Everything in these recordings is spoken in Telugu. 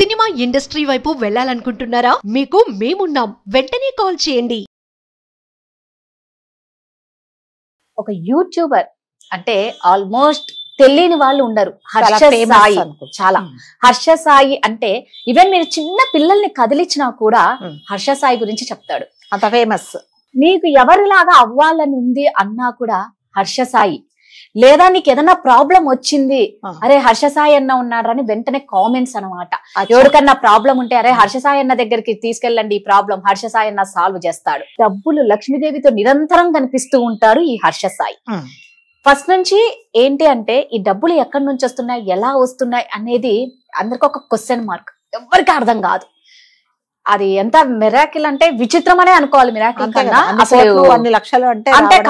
సినిమా ఇండస్ట్రీ వైపు వెళ్ళాలనుకుంటున్నారా? మీకు మేమున్నాం. వెంటనే కాల్ చేయండి. ఒక యూట్యూబర్ అంటే ఆల్మోస్ట్ తెలియని వాళ్ళు ఉండరు. హర్ష సాయి చాలా హర్ష సాయి అంటే ఈవెన్ మీరు చిన్న పిల్లల్ని కదిలించినా కూడా హర్ష సాయి గురించి చెప్తాడు. అంత ఫేమస్. నీకు ఎవరిలాగా అవ్వాలని ఉంది అన్నా కూడా హర్ష సాయి. లేదా నీకు ఏదైనా ప్రాబ్లం వచ్చింది, అరే హర్ష సాయి అన్న ఉన్నాడని వెంటనే కామెంట్స్ అనమాట. ఎవరికన్నా ప్రాబ్లం ఉంటే అరే హర్ష సాయి అన్న దగ్గరికి తీసుకెళ్ళండి, ఈ ప్రాబ్లం హర్ష సాయి అన్న సాల్వ్ చేస్తాడు. డబ్బులు లక్ష్మీదేవితో నిరంతరం కనిపిస్తూ ఉంటారు ఈ హర్ష సాయి. ఫస్ట్ నుంచి ఏంటి అంటే ఈ డబ్బులు ఎక్కడి నుంచి వస్తున్నాయి, ఎలా వస్తున్నాయి అనేది అందరికి ఒక క్వశ్చన్ మార్క్. ఎవరికి అర్థం కాదు. అది ఎంత మిరాకిల్ అంటే విచిత్రం అనే అనుకోవాలి. మిరాకిల్ కన్నా అసలు అన్ని లక్షలు అంటే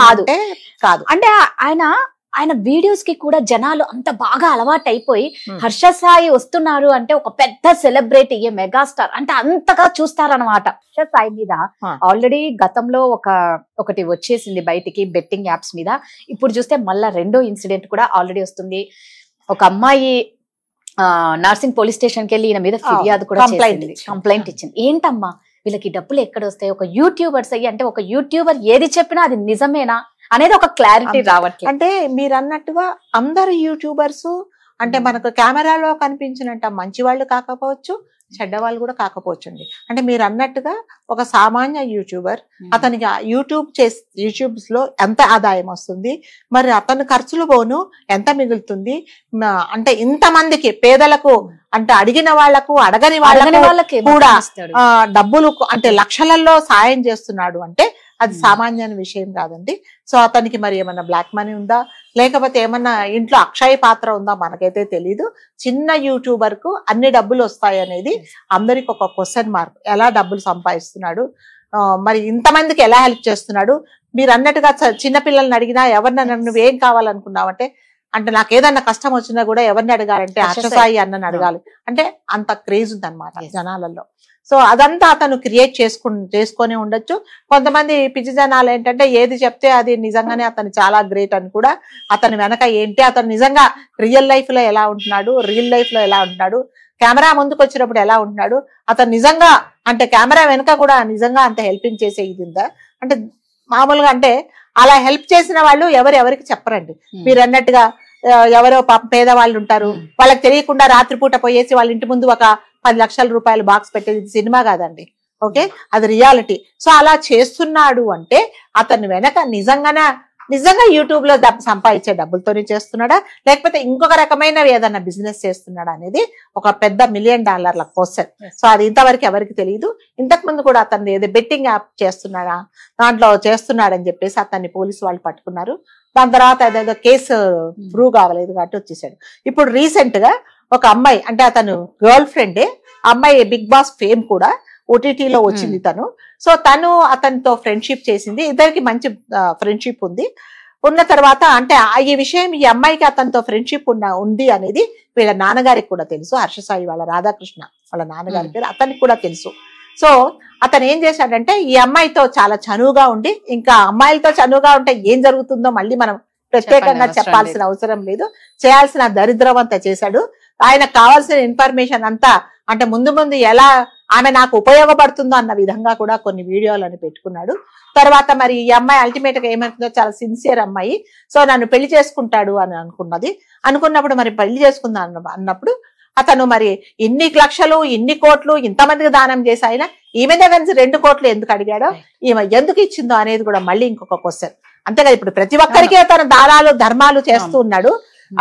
కాదు అంటే ఆయన వీడియోస్ కి కూడా జనాలు అంత బాగా అలవాటు అయిపోయి హర్ష సాయి వస్తున్నారు అంటే ఒక పెద్ద సెలబ్రిటీ, మెగాస్టార్ అంటే అంతగా చూస్తారనమాట. హర్ష సాయి మీద ఆల్రెడీ గతంలో ఒకటి వచ్చేసింది బయటికి బెట్టింగ్ యాప్స్ మీద. ఇప్పుడు చూస్తే మళ్ళా రెండో ఇన్సిడెంట్ కూడా ఆల్రెడీ వస్తుంది. ఒక అమ్మాయి నర్సింగ్ పోలీస్ స్టేషన్ కి వెళ్ళి ఈయన మీద ఫిర్యాదు కూడా కంప్లైంట్ ఇచ్చింది. ఏంటమ్మా వీళ్ళకి డబ్బులు ఎక్కడ వస్తాయి, ఒక యూట్యూబర్స్ అయ్యి అంటే ఒక యూట్యూబర్ ఏది చెప్పినా అది నిజమేనా అనేది ఒక క్లారిటీ రావట్లేదు. అంటే మీరు అన్నట్టుగా అందరు యూట్యూబర్స్ అంటే మనకు కెమెరాలో కనిపించినంత మంచి వాళ్ళు కాకపోవచ్చు, చెడ్డవాళ్ళు కూడా కాకపోవచ్చు అండి. అంటే మీరు అన్నట్టుగా ఒక సామాన్య యూట్యూబర్, అతనికి యూట్యూబ్స్ లో ఎంత ఆదాయం వస్తుంది, మరి అతని ఖర్చులు పోను ఎంత మిగులుతుంది, అంటే ఇంతమందికి పేదలకు అంటే అడిగిన వాళ్లకు అడగని వాళ్ళకి కూడా డబ్బులు అంటే లక్షలలో సాయం చేస్తున్నాడు అంటే అది సామాన్యమైన విషయం కాదండి. సో అతనికి మరి ఏమన్నా బ్లాక్ మనీ ఉందా, లేకపోతే ఏమన్నా ఇంట్లో అక్షయ పాత్ర ఉందా మనకైతే తెలీదు. చిన్న యూట్యూబర్ కు అన్ని డబ్బులు వస్తాయి అనేది అందరికి ఒక క్వశ్చన్ మార్క్. ఎలా డబ్బులు సంపాదిస్తున్నాడు, మరి ఇంతమందికి ఎలా హెల్ప్ చేస్తున్నాడు. మీరు అన్నట్టుగా చిన్నపిల్లల్ని అడిగినా ఎవరినన్నా నువ్వేం కావాలనుకున్నావంటే అంటే నాకు ఏదన్నా కష్టం వచ్చినా కూడా ఎవరిని అడగాలంటే హర్ష సాయి అన్నని అడగాలి. అంటే అంత క్రేజ్ ఉందన్నమాట జనాలలో. సో అదంతా అతను క్రియేట్ చేసుకొని ఉండొచ్చు. కొంతమంది పిచ్చి జనాలు ఏంటంటే ఏది చెప్తే అది నిజంగానే అతను చాలా గ్రేట్ అని కూడా, అతని వెనక ఏంటి, అతను నిజంగా రియల్ లైఫ్ లో ఎలా ఉంటున్నాడు, కెమెరా ముందుకు వచ్చినప్పుడు ఎలా ఉంటున్నాడు, అతను నిజంగా అంటే కెమెరా వెనక కూడా నిజంగా అంత హెల్పింగ్ చేసే ఇది ఉందా అంటే మామూలుగా అంటే అలా హెల్ప్ చేసిన వాళ్ళు ఎవరికి చెప్పరండి. మీరు అన్నట్టుగా ఎవరో పేదవాళ్ళు ఉంటారు, వాళ్ళకి తెలియకుండా రాత్రిపూట పోయేసి వాళ్ళ ఇంటి ముందు ఒక 10 లక్షల రూపాయలు బాక్స్ పెట్టేది సినిమా కాదండి. ఓకే, అది రియాలిటీ. సో అలా చేస్తున్నాడు అంటే అతని వెనక నిజంగా యూట్యూబ్ లో సంపాదించే డబ్బులతోనే చేస్తున్నాడా, లేకపోతే ఇంకొక రకమైన ఏదన్నా బిజినెస్ చేస్తున్నాడా అనేది ఒక పెద్ద $1 మిలియన్ క్వశ్చన్. సో అది ఇంతవరకు ఎవరికి తెలియదు. ఇంతకు ముందు కూడా అతను ఏదో బెట్టింగ్ యాప్ చేస్తున్నాడా దాంట్లో చేస్తున్నాడని చెప్పేసి అతన్ని పోలీసు వాళ్ళు పట్టుకున్నారు. దాని తర్వాత అదేదో కేసు ప్రూవ్ కావలేదు కాబట్టి వచ్చేసాడు. ఇప్పుడు రీసెంట్ గా ఒక అమ్మాయి అంటే అతను గర్ల్ ఫ్రెండే, అమ్మాయి బిగ్ బాస్ ఫేమ్ కూడా ఓటీటీలో వచ్చింది తను. సో తను అతనితో ఫ్రెండ్షిప్ చేసింది, ఇద్దరికి మంచి ఫ్రెండ్షిప్ ఉన్న తర్వాత అంటే ఈ విషయం ఈ అమ్మాయికి అతనితో ఫ్రెండ్షిప్ ఉంది అనేది వీళ్ళ నాన్నగారికి కూడా తెలుసు. హర్ష సాయి వాళ్ళ రాధాకృష్ణ వాళ్ళ నాన్నగారి పేరు, అతనికి కూడా తెలుసు. సో అతను ఏం చేశాడంటే ఈ అమ్మాయితో చాలా చనువుగా ఉండి, ఇంకా అమ్మాయిలతో చనువుగా ఉంటే ఏం జరుగుతుందో మళ్ళీ మనం ప్రత్యేకంగా చెప్పాల్సిన అవసరం లేదు, చేయాల్సిన దరిద్రం అంతా చేశాడు. ఆయనకు కావాల్సిన ఇన్ఫర్మేషన్ అంతా అంటే ముందు ఎలా ఆమె నాకు ఉపయోగపడుతుందో అన్న విధంగా కూడా కొన్ని వీడియోలను పెట్టుకున్నాడు. తర్వాత మరి ఈ అమ్మాయి అల్టిమేట్ గా ఏమంటుందో, చాలా సిన్సియర్ అమ్మాయి, సో నన్ను పెళ్లి చేసుకుంటాడు అని అనుకున్నప్పుడు మరి పెళ్లి చేసుకుందా అన్నప్పుడు అతను మరి ఇన్ని లక్షలు ఇన్ని కోట్లు ఇంతమందికి దానం చేసి ఆయన ఈమె దగ్గర నుంచి 2 కోట్లు ఎందుకు అడిగాడో, ఈమె ఎందుకు ఇచ్చిందో అనేది కూడా మళ్ళీ ఇంకొక క్వశ్చన్. అంతేగా ఇప్పుడు ప్రతి ఒక్కరికి తన దానాలు ధర్మాలు చేస్తూ ఉన్నాడు.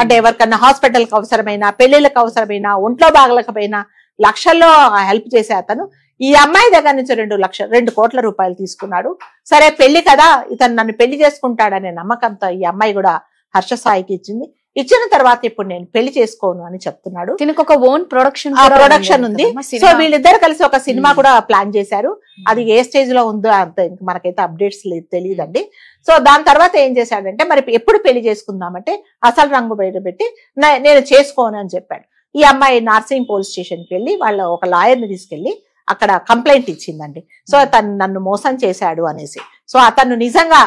అంటే ఎవరికన్నా హాస్పిటల్కి అవసరమైనా, పెళ్లిళ్ళకి అవసరమైనా, ఒంట్లో బాగలేకపోయినా లక్షల్లో హెల్ప్ చేసే అతను ఈ అమ్మాయి దగ్గర నుంచి 2 కోట్ల రూపాయలు తీసుకున్నాడు. సరే పెళ్లి కదా, ఇతను నన్ను పెళ్లి చేసుకుంటాడనే నమ్మకంతో ఈ అమ్మాయి కూడా హర్ష సాయికి ఇచ్చిన తర్వాత ఇప్పుడు నేను పెళ్లి చేసుకోను అని చెప్తున్నాడు. దీనికి ఒక ఓన్ ప్రొడక్షన్ ఉంది. సో వీళ్ళిద్దరు కలిసి ఒక సినిమా కూడా ప్లాన్ చేశారు. అది ఏ స్టేజ్ లో ఉందో అంత మనకైతే అప్డేట్స్ తెలియదండి. సో దాని తర్వాత ఏం చేశాడంటే మరి ఎప్పుడు పెళ్లి చేసుకుందామంటే అసలు రంగు బయట పెట్టి నేను చేసుకోను అని చెప్పాడు. ఈ అమ్మాయి నార్సింగ్ పోలీస్ స్టేషన్ కి వెళ్ళి వాళ్ళ ఒక లాయర్ని తీసుకెళ్లి అక్కడ కంప్లైంట్ ఇచ్చిందండి. సో తను నన్ను మోసం చేశాడు అనేసి. సో అతను నిజంగా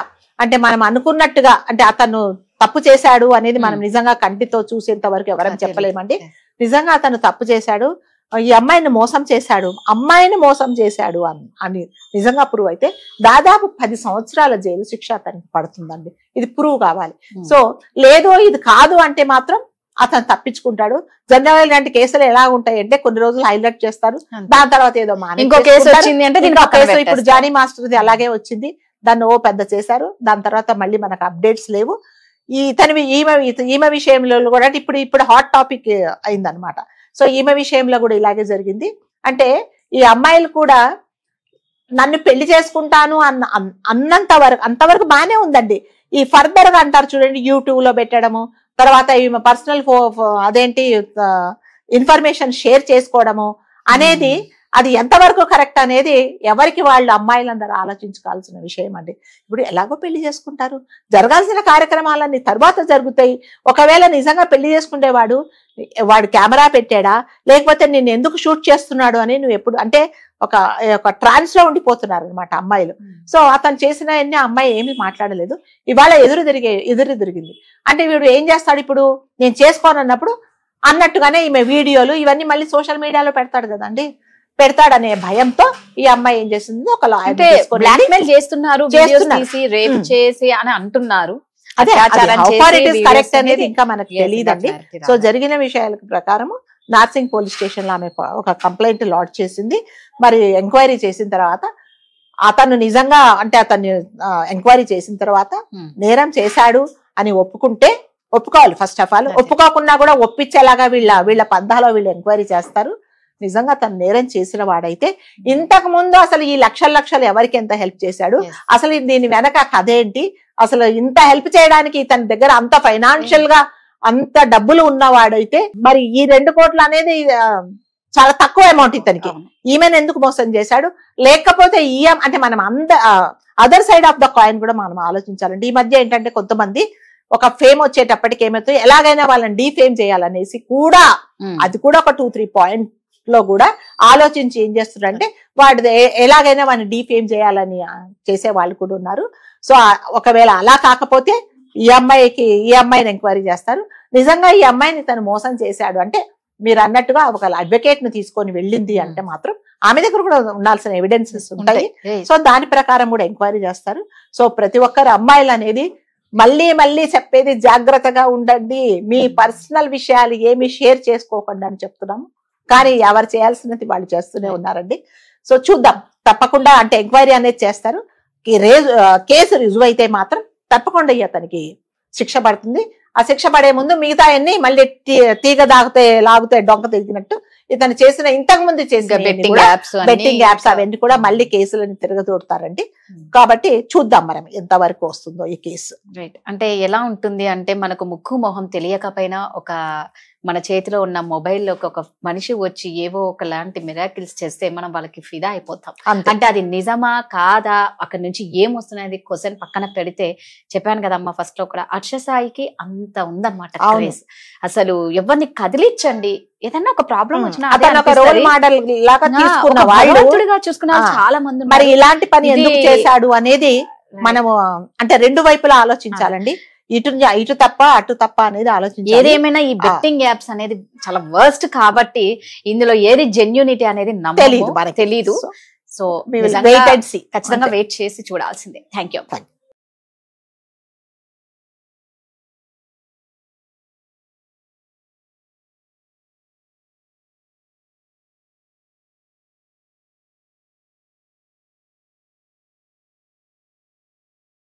అంటే మనం అనుకున్నట్టుగా అంటే అతను తప్పు చేశాడు అనేది మనం నిజంగా కంటితో చూసేంత వరకు ఎవరైనా చెప్పలేమండి. నిజంగా అతను తప్పు చేశాడు. ఈ అమ్మాయిని మోసం చేశాడు, అమ్మాయిని మోసం చేశాడు అని నిజంగా ప్రూవ్ అయితే దాదాపు 10 సంవత్సరాల జైలు శిక్ష అతనికి పడుతుందండి. ఇది ప్రూవ్ కావాలి. సో లేదు ఇది కాదు అంటే మాత్రం అతను తప్పించుకుంటాడు. జనరల్ లాంటి కేసులు ఎలా ఉంటాయంటే కొన్ని రోజులు హైలైట్ చేస్తారు, దాని తర్వాత ఏదో ఇంకో కేసు వచ్చింది అంటే కేసు ఇప్పుడు జానీ మాస్టర్ది అలాగే వచ్చింది, దాన్ని పెద్ద చేశారు, దాని తర్వాత మళ్ళీ మనకు అప్డేట్స్ లేవు. ఈమె విషయంలో కూడా ఇప్పుడు హాట్ టాపిక్ అయిందనమాట. సో ఈమె విషయంలో కూడా ఇలాగే జరిగింది. అంటే ఈ అమ్మాయిలు కూడా నన్ను పెళ్లి చేసుకుంటాను అంతవరకు బానే ఉందండి. ఈ ఫర్దర్ గా అంటారు చూడండి, యూట్యూబ్ లో పెట్టడము, తర్వాత ఈమె పర్సనల్ అదేంటి ఇన్ఫర్మేషన్ షేర్ చేసుకోవడము అనేది అది ఎంతవరకు కరెక్ట్ అనేది ఎవరికి వాళ్ళు అమ్మాయిలందరూ ఆలోచించుకోవాల్సిన విషయం అండి. ఇప్పుడు ఎలాగో పెళ్లి చేసుకుంటారు, జరగాల్సిన కార్యక్రమాలన్నీ తర్వాత జరుగుతాయి. ఒకవేళ నిజంగా పెళ్లి చేసుకునేవాడు వాడు కెమెరా పెట్టాడా లేకపోతే నేను ఎందుకు షూట్ చేస్తున్నాడు అని నువ్వు ఎప్పుడు అంటే ఒక ట్రాన్స్ లో ఉండిపోతున్నారు అనమాట అమ్మాయిలు. సో అతను చేసిన అమ్మాయి ఏమీ మాట్లాడలేదు. ఇవాళ ఎదురు తిరిగింది. అంటే వీడు ఏం చేస్తాడు, ఇప్పుడు నేను చేసుకోనన్నప్పుడు అన్నట్టుగానే ఈమె వీడియోలు ఇవన్నీ మళ్ళీ సోషల్ మీడియాలో పెడతాడు కదండి. పెడతాడనే భయంతో ఈ అమ్మాయి ఏం చేస్తుంది, ఒక బ్లాక్మెయిల్ చేస్తున్నారు, రేప్ చేసి అని అంటున్నారు. అదే కరెక్ట్ అనేది ఇంకా మనకు తెలియదండి. సో జరిగిన విషయాల ప్రకారము నార్సింగ్ పోలీస్ స్టేషన్ లో ఆమె ఒక కంప్లైంట్ లాడ్జ్ చేసింది. మరి ఎంక్వైరీ చేసిన తర్వాత అతను నిజంగా అంటే అతన్ని ఎంక్వైరీ చేసిన తర్వాత నేరం చేశాడు అని ఒప్పుకోవాలి. ఫస్ట్ ఆఫ్ ఆల్ ఒప్పుకోకుండా కూడా ఒప్పించేలాగా వీళ్ళ పందాలో వీళ్ళు ఎంక్వైరీ చేస్తారు. నిజంగా తను నేరం చేసిన వాడైతే ఇంతకు ముందు అసలు ఈ లక్షలు ఎవరికి ఎంత హెల్ప్ చేశాడు, అసలు దీని వెనక కథ ఏంటి, అసలు ఇంత హెల్ప్ చేయడానికి తన దగ్గర అంత ఫైనాన్షియల్ గా అంత డబ్బులు ఉన్నవాడైతే మరి ఈ 2 కోట్లు అనేది చాలా తక్కువ అమౌంట్ ఇతనికి. ఈమెను ఎందుకు మోసం చేశాడు, లేకపోతే అంటే మనం other side of the coin కూడా మనం ఆలోచించాలండి. ఈ మధ్య ఏంటంటే కొంతమంది ఒక ఫేమ్ వచ్చేటప్పటికి ఏమవుతుంది, ఎలాగైనా వాళ్ళని డీఫేమ్ చేయాలనేసి కూడా అది కూడా ఒక 2-3 పాయింట్ లో కూడా ఆలోచించి ఏం చేస్తున్నారంటే వాడి ఎలాగైనా వాడిని డీఫేమ్ చేయాలని చేసే వాళ్ళు కూడా ఉన్నారు. సో ఒకవేళ అలా కాకపోతే ఈ అమ్మాయిని ఎంక్వైరీ చేస్తారు. నిజంగా ఈ అమ్మాయిని తను మోసం చేశాడు అంటే మీరు అన్నట్టుగా ఒక అడ్వకేట్ ను తీసుకొని వెళ్ళింది అంటే మాత్రం ఆమె దగ్గర కూడా ఉండాల్సిన ఎవిడెన్సెస్ ఉంటాయి. సో దాని ప్రకారం కూడా ఎంక్వైరీ చేస్తారు. సో ప్రతి ఒక్కరు అమ్మాయిలు అనేది మళ్ళీ చెప్పేది జాగ్రత్తగా ఉండండి, మీ పర్సనల్ విషయాలు ఏమి షేర్ చేసుకోకండి అని చెప్తున్నాము. కానీ ఎవరు చేయాల్సినది వాళ్ళు చేస్తూనే ఉన్నారండి. సో చూద్దాం, తప్పకుండా అంటే ఎంక్వైరీ అనేది చేస్తారు. కేసు రుజువు అయితే మాత్రం తప్పకుండా అతనికి శిక్ష పడుతుంది. ఆ శిక్ష పడే ముందు మిగతా అన్ని మళ్ళీ తీగ లాగితే డొంక తిరిగినట్టు ఇతను చేసిన ఇంతకు ముందు చేసిన బెట్టింగ్ యాప్స్ అవన్నీ కూడా మళ్ళీ కేసులను తిరగదోడతారండి. కాబట్టి చూద్దాం మనం ఎంతవరకు వస్తుందో ఈ కేసు. రైట్. అంటే ఎలా ఉంటుంది అంటే మనకు ముక్కు మొహం తెలియకపోయినా మన చేతిలో ఉన్న మొబైల్లోకి ఒక మనిషి వచ్చి ఏవో ఒకలాంటి మిరాకిల్స్ చేస్తే మనం వాళ్ళకి ఫిదా అయిపోతాం. అంటే అది నిజమా కాదా, అక్కడి నుంచి ఏమొస్తున్నది క్వశ్చన్ పక్కన పెడితే చెప్పాను కదమ్మా ఫస్ట్ లో కూడా హర్ష సాయికి అంత ఉందన్నమాట క్రేజ్. అసలు ఎవరిని కదిలించండి, ఏదన్నా ఒక ప్రాబ్లం వచ్చినా రోల్ మోడల్ లాగా చూసుకున్న చాలా మంది. మరి ఇలాంటి పని ఎందుకు చేశాడు అనేది మనము అంటే 2 వైపులా ఆలోచించాలండి. ఇటు తప్ప అటు తప్ప అనేది ఆలోచించాలి. ఏదేమైనా ఈ బెట్టింగ్ యాప్స్ అనేది చాలా వర్స్ట్ కాబట్టి ఇందులో ఏది జెన్యూనిటీ అనేది తెలీదు. సో ఖచ్చితంగా వెయిట్ చేసి చూడాల్సిందే. Thank you.